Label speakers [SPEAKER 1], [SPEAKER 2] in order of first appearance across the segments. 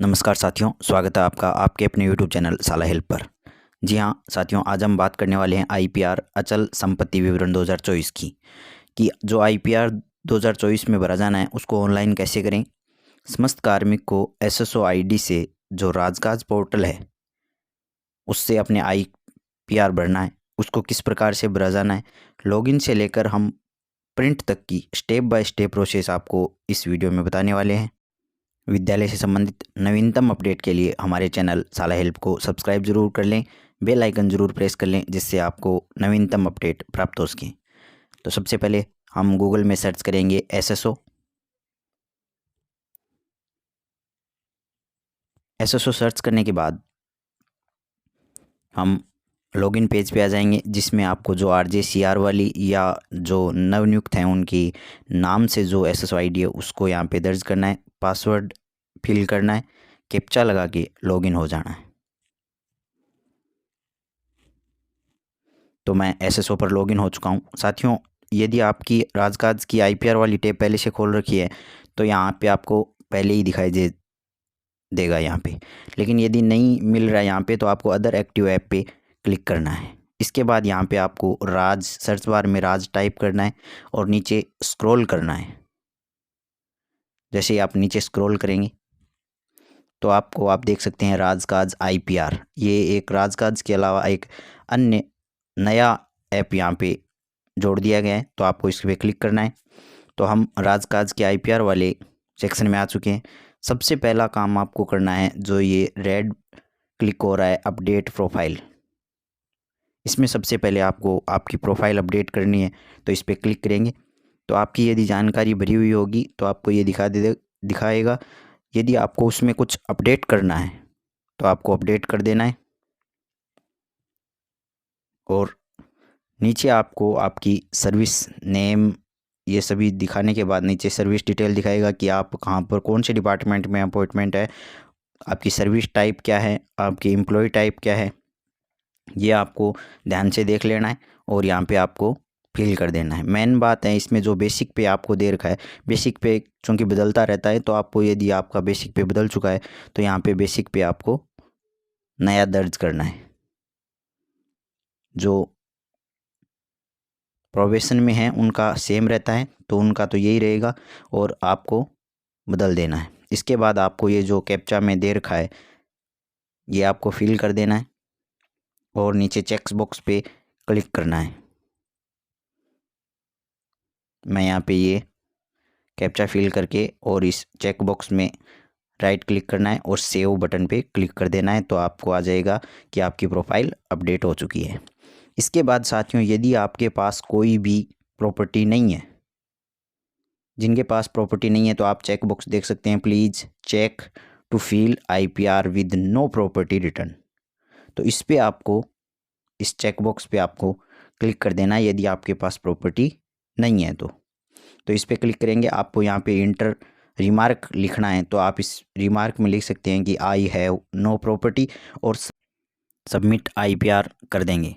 [SPEAKER 1] नमस्कार साथियों, स्वागत है आपका आपके अपने यूट्यूब चैनल साला हेल्प पर। जी हाँ साथियों, आज हम बात करने वाले हैं आईपीआर अचल संपत्ति विवरण 2024 की कि जो आईपीआर 2024 में भरा जाना है उसको ऑनलाइन कैसे करें। समस्त कार्मिक को एसएसओ आईडी से जो राजकाज पोर्टल है उससे अपने आईपीआर भरना है, उसको किस प्रकार से भरा जाना है, लॉगिन से लेकर हम प्रिंट तक की स्टेप बाय स्टेप प्रोसेस आपको इस वीडियो में बताने वाले हैं। विद्यालय से संबंधित नवीनतम अपडेट के लिए हमारे चैनल साला हेल्प को सब्सक्राइब जरूर कर लें, बेल आइकन जरूर प्रेस कर लें जिससे आपको नवीनतम अपडेट प्राप्त हो सके। तो सबसे पहले हम गूगल में सर्च करेंगे एसएसओ सर्च करने के बाद हम लॉगिन पेज पे आ जाएंगे जिसमें आपको जो RJCR वाली या जो नवनियुक्त हैं उनकी नाम से जो एसएसओ आईडी है उसको यहाँ पे दर्ज करना है, पासवर्ड फिल करना है, कैप्चा लगा के लॉगिन हो जाना है। तो मैं एसएसओ पर लॉगिन हो चुका हूँ। साथियों, यदि आपकी राजकाज की आईपीआर वाली टैब पहले से खोल रखी है तो यहाँ पे आपको पहले ही दिखाई देगा यहाँ पे, लेकिन यदि नहीं मिल रहा है यहाँ पे तो आपको अदर एक्टिव ऐप पे क्लिक करना है। इसके बाद यहाँ पे आपको राज सर्च बार में राज टाइप करना है और नीचे स्क्रॉल करना है। जैसे ही आप नीचे स्क्रॉल करेंगे तो आप देख सकते हैं राजकाज आईपीआर। ये एक राजकाज के अलावा एक अन्य नया ऐप यहाँ पे जोड़ दिया गया है, तो आपको इस पर क्लिक करना है। तो हम राजकाज के आईपीआर वाले सेक्शन में आ चुके हैं। सबसे पहला काम आपको करना है, जो ये रेड क्लिक हो रहा है अपडेट प्रोफाइल, इसमें सबसे पहले आपको आपकी प्रोफाइल अपडेट करनी है। तो इस पर क्लिक करेंगे तो आपकी यदि जानकारी भरी हुई होगी तो आपको ये दिखाएगा। यदि आपको उसमें कुछ अपडेट करना है तो आपको अपडेट कर देना है और नीचे आपको आपकी सर्विस नेम ये सभी दिखाने के बाद नीचे सर्विस डिटेल दिखाएगा कि आप कहाँ पर कौन से डिपार्टमेंट में अपॉइंटमेंट है, आपकी सर्विस टाइप क्या है, आपकी एम्प्लॉय टाइप क्या है, ये आपको ध्यान से देख लेना है और यहाँ पे आपको फिल कर देना है। मेन बात है इसमें जो बेसिक पे आपको दे रखा है, बेसिक पे चूँकि बदलता रहता है तो आपको यदि आपका बेसिक पे बदल चुका है तो यहाँ पे बेसिक पे आपको नया दर्ज करना है। जो प्रोबेशन में है उनका सेम रहता है तो उनका तो यही रहेगा और आपको बदल देना है। इसके बाद आपको ये जो कैप्चा में दे रखा है ये आपको फिल कर देना है और नीचे चेक बॉक्स पे क्लिक करना है। मैं यहाँ पे ये कैप्चा फिल करके और इस चेक बॉक्स में राइट क्लिक करना है और सेव बटन पे क्लिक कर देना है, तो आपको आ जाएगा कि आपकी प्रोफाइल अपडेट हो चुकी है। इसके बाद साथियों, यदि आपके पास कोई भी प्रॉपर्टी नहीं है, जिनके पास प्रॉपर्टी नहीं है तो आप चेक बॉक्स देख सकते हैं, please check to fill IPR with no property return. तो इस पे आपको इस चेक बॉक्स पे आपको क्लिक कर देना है यदि आपके पास प्रॉपर्टी नहीं है तो इस पर क्लिक करेंगे। आपको यहाँ पे इंटर रिमार्क लिखना है तो आप इस रिमार्क में लिख सकते हैं कि आई हैव नो प्रॉपर्टी और सबमिट आईपीआर कर देंगे।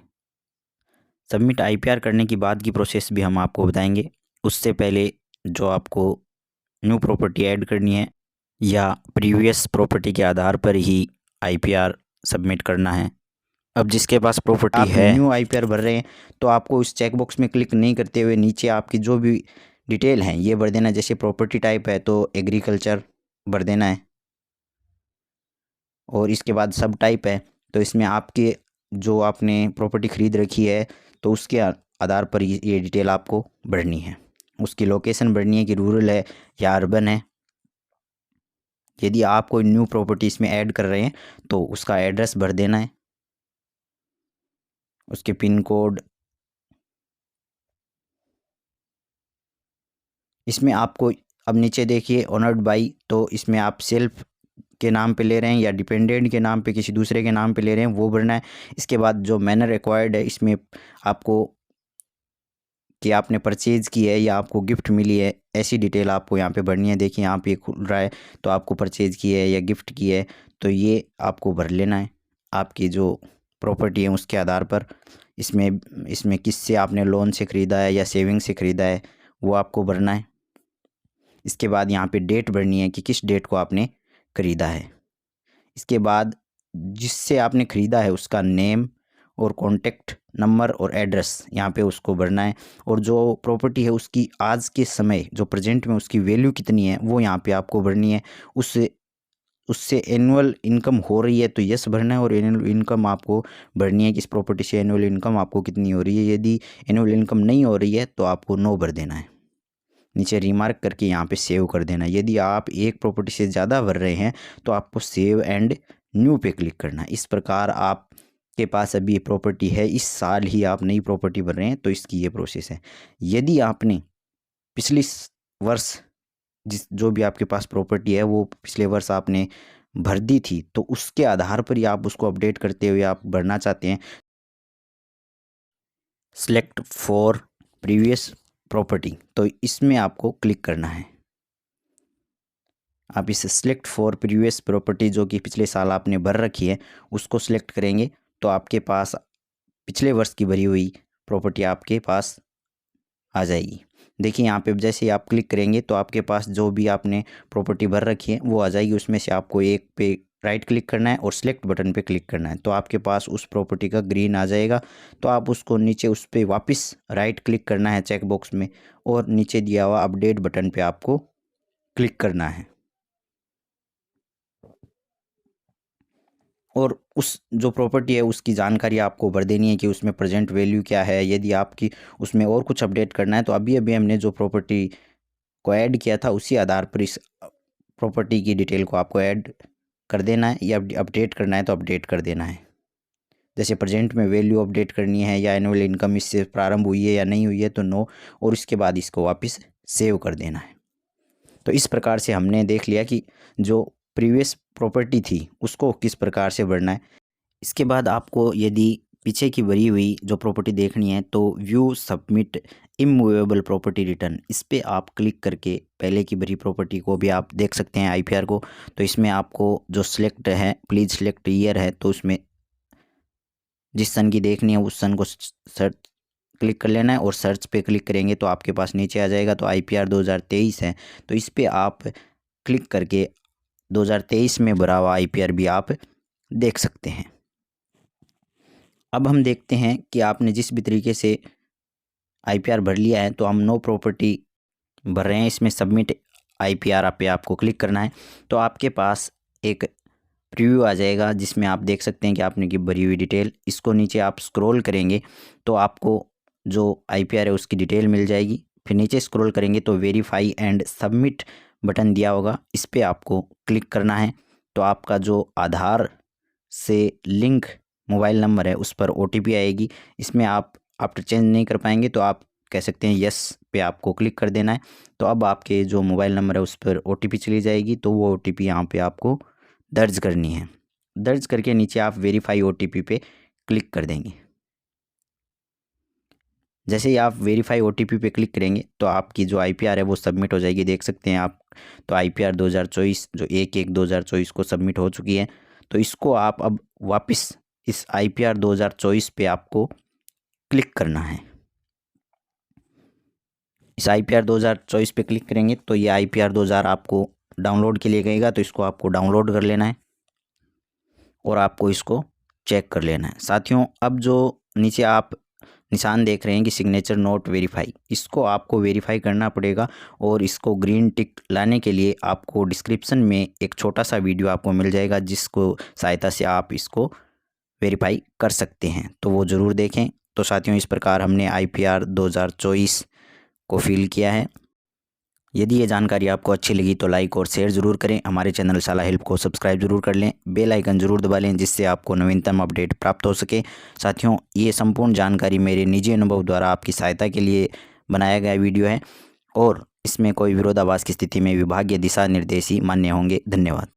[SPEAKER 1] सबमिट आईपीआर करने की बाद की प्रोसेस भी हम आपको बताएंगे। उससे पहले जो आपको न्यू प्रॉपर्टी ऐड करनी है या प्रीवियस प्रॉपर्टी के आधार पर ही आईपीआर सबमिट करना है। अब जिसके पास प्रॉपर्टी है, न्यू आईपीआर भर रहे हैं तो आपको इस चेक बॉक्स में क्लिक नहीं करते हुए नीचे आपकी जो भी डिटेल हैं ये भर देना है। जैसे प्रॉपर्टी टाइप है तो एग्रीकल्चर भर देना है और इसके बाद सब टाइप है तो इसमें आपके जो आपने प्रॉपर्टी ख़रीद रखी है तो उसके आधार पर ये डिटेल आपको भरनी है। उसकी लोकेशन भरनी है कि रूरल है या अर्बन है। यदि आप कोई न्यू प्रॉपर्टी इसमें ऐड कर रहे हैं तो उसका एड्रेस भर देना है, उसके पिन कोड। इसमें आपको अब नीचे देखिए ऑनर्ड बाई, तो इसमें आप सेल्फ के नाम पे ले रहे हैं या डिपेंडेंट के नाम पे किसी दूसरे के नाम पे ले रहे हैं वो भरना है। इसके बाद जो मैनर रिक्वायर्ड है इसमें आपको कि आपने परचेज़ की है या आपको गिफ्ट मिली है ऐसी डिटेल आपको यहाँ पे भरनी है। देखिए यहाँ पे खुल रहा है तो आपको परचेज़ की है या गिफ्ट की है तो ये आपको भर लेना है। आपकी जो प्रॉपर्टी है उसके आधार पर इसमें किससे आपने लोन से ख़रीदा है या सेविंग से ख़रीदा है वो आपको भरना है। इसके बाद यहाँ पे डेट भरनी है कि किस डेट को आपने ख़रीदा है। इसके बाद जिससे आपने ख़रीदा है उसका नेम और कॉन्टेक्ट नंबर और एड्रेस यहाँ पे उसको भरना है। और जो प्रॉपर्टी है उसकी आज के समय जो प्रेजेंट में उसकी वैल्यू कितनी है वो यहाँ पे आपको भरनी है। उससे एनुअल इनकम हो रही है तो यस भरना है, और एनुअल इनकम आपको भरनी है कि इस प्रॉपर्टी से एनुअल इनकम आपको कितनी हो रही है। यदि एनुअल इनकम नहीं हो रही है तो आपको नो भर देना है, नीचे रिमार्क करके यहाँ पे सेव कर देना है। यदि आप एक प्रॉपर्टी से ज़्यादा भर रहे हैं तो आपको सेव एंड न्यू पे क्लिक करना है। इस प्रकार आपके पास अभी प्रॉपर्टी है, इस साल ही आप नई प्रॉपर्टी भर रहे हैं तो इसकी ये प्रोसेस है। यदि आपने पिछले वर्ष जो भी आपके पास प्रॉपर्टी है वो पिछले वर्ष आपने भर दी थी तो उसके आधार पर ही आप उसको अपडेट करते हुए आप भरना चाहते हैं, सिलेक्ट फॉर प्रीवियस प्रॉपर्टी, तो इसमें आपको क्लिक करना है। आप इस सिलेक्ट फॉर प्रीवियस प्रॉपर्टी जो कि पिछले साल आपने भर रखी है उसको सिलेक्ट करेंगे तो आपके पास पिछले वर्ष की भरी हुई प्रॉपर्टी आपके पास आ जाएगी। देखिए यहाँ पे जैसे ही आप क्लिक करेंगे तो आपके पास जो भी आपने प्रॉपर्टी भर रखी है वो आ जाएगी। उसमें से आपको एक पे राइट क्लिक करना है और सिलेक्ट बटन पे क्लिक करना है तो आपके पास उस प्रॉपर्टी का ग्रीन आ जाएगा। तो आप उसको नीचे उस पर वापस राइट क्लिक करना है चेक बॉक्स में, और नीचे दिया हुआ अपडेट बटन पे आपको क्लिक करना है। और उस जो प्रॉपर्टी है उसकी जानकारी आपको भर देनी है कि उसमें प्रेजेंट वैल्यू क्या है। यदि आपकी उसमें और कुछ अपडेट करना है तो अभी हमने जो प्रॉपर्टी को ऐड किया था उसी आधार पर इस प्रॉपर्टी की डिटेल को आपको ऐड कर देना है, या अपडेट करना है तो अपडेट कर देना है। जैसे प्रेजेंट में वैल्यू अपडेट करनी है या एनुअल इनकम इससे प्रारंभ हुई है या नहीं हुई है तो नो, और इसके बाद इसको वापस सेव कर देना है। तो इस प्रकार से हमने देख लिया कि जो प्रीवियस प्रॉपर्टी थी उसको किस प्रकार से भरना है। इसके बाद आपको यदि पीछे की भरी हुई जो प्रॉपर्टी देखनी है तो view submit immovable property return, इस पर आप क्लिक करके पहले की भरी प्रॉपर्टी को भी आप देख सकते हैं आईपीआर को। तो इसमें आपको जो सिलेक्ट है प्लीज़ सिलेक्ट ईयर है तो उसमें जिस सन की देखनी है उस सन को सर्च क्लिक कर लेना है और सर्च पे क्लिक करेंगे तो आपके पास नीचे आ जाएगा। तो आईपीआर 2023 है तो इस पर आप क्लिक करके 2023 में भरा हुआ आईपीआर भी आप देख सकते हैं। अब हम देखते हैं कि आपने जिस भी तरीके से आईपीआर भर लिया है तो हम नो प्रॉपर्टी भर रहे हैं, इसमें सबमिट आईपीआर पे आपको क्लिक करना है। तो आपके पास एक प्रीव्यू आ जाएगा जिसमें आप देख सकते हैं कि आपने की भरी हुई डिटेल। इसको नीचे आप स्क्रॉल करेंगे तो आपको जो आईपीआर है उसकी डिटेल मिल जाएगी। फिर नीचे स्क्रॉल करेंगे तो वेरीफाई एंड सबमिट बटन दिया होगा, इस पर आपको क्लिक करना है। तो आपका जो आधार से लिंक मोबाइल नंबर है उस पर ओटीपी आएगी। इसमें आप आफ्टर चेंज नहीं कर पाएंगे तो आप कह सकते हैं यस पे आपको क्लिक कर देना है। तो अब आपके जो मोबाइल नंबर है उस पर ओटीपी चली जाएगी तो वो ओटीपी यहाँ पे आपको दर्ज करनी है। दर्ज करके नीचे आप वेरीफाई ओटीपी पे क्लिक कर देंगे। जैसे ही आप वेरीफाई ओटीपी पे क्लिक करेंगे तो आपकी जो आईपीआर है वो सबमिट हो जाएगी, देख सकते हैं आप। तो आईपीआर 2024 जो 1/1/2024 को सबमिट हो चुकी है। तो इसको आप अब वापस इस आईपीआर 2024 पे आपको क्लिक करना है। इस आईपीआर 2024 पे क्लिक करेंगे तो ये आईपीआर 2000 आपको डाउनलोड के लिए कहेगा तो इसको आपको डाउनलोड कर लेना है और आपको इसको चेक कर लेना है। साथियों अब जो नीचे आप निशान देख रहे हैं कि सिग्नेचर नोट वेरीफाई, इसको आपको वेरीफाई करना पड़ेगा। और इसको ग्रीन टिक लाने के लिए आपको डिस्क्रिप्शन में एक छोटा सा वीडियो आपको मिल जाएगा जिसको सहायता से आप इसको वेरीफाई कर सकते हैं, तो वो ज़रूर देखें। तो साथियों इस प्रकार हमने आईपीआर 2024 को फिल किया है। यदि ये जानकारी आपको अच्छी लगी तो लाइक और शेयर ज़रूर करें। हमारे चैनल साला हेल्प को सब्सक्राइब जरूर कर लें, बेल आइकन ज़रूर दबा लें जिससे आपको नवीनतम अपडेट प्राप्त हो सके। साथियों ये संपूर्ण जानकारी मेरे निजी अनुभव द्वारा आपकी सहायता के लिए बनाया गया वीडियो है और इसमें कोई विरोधाभास की स्थिति में विभागीय दिशा निर्देश ही मान्य होंगे। धन्यवाद।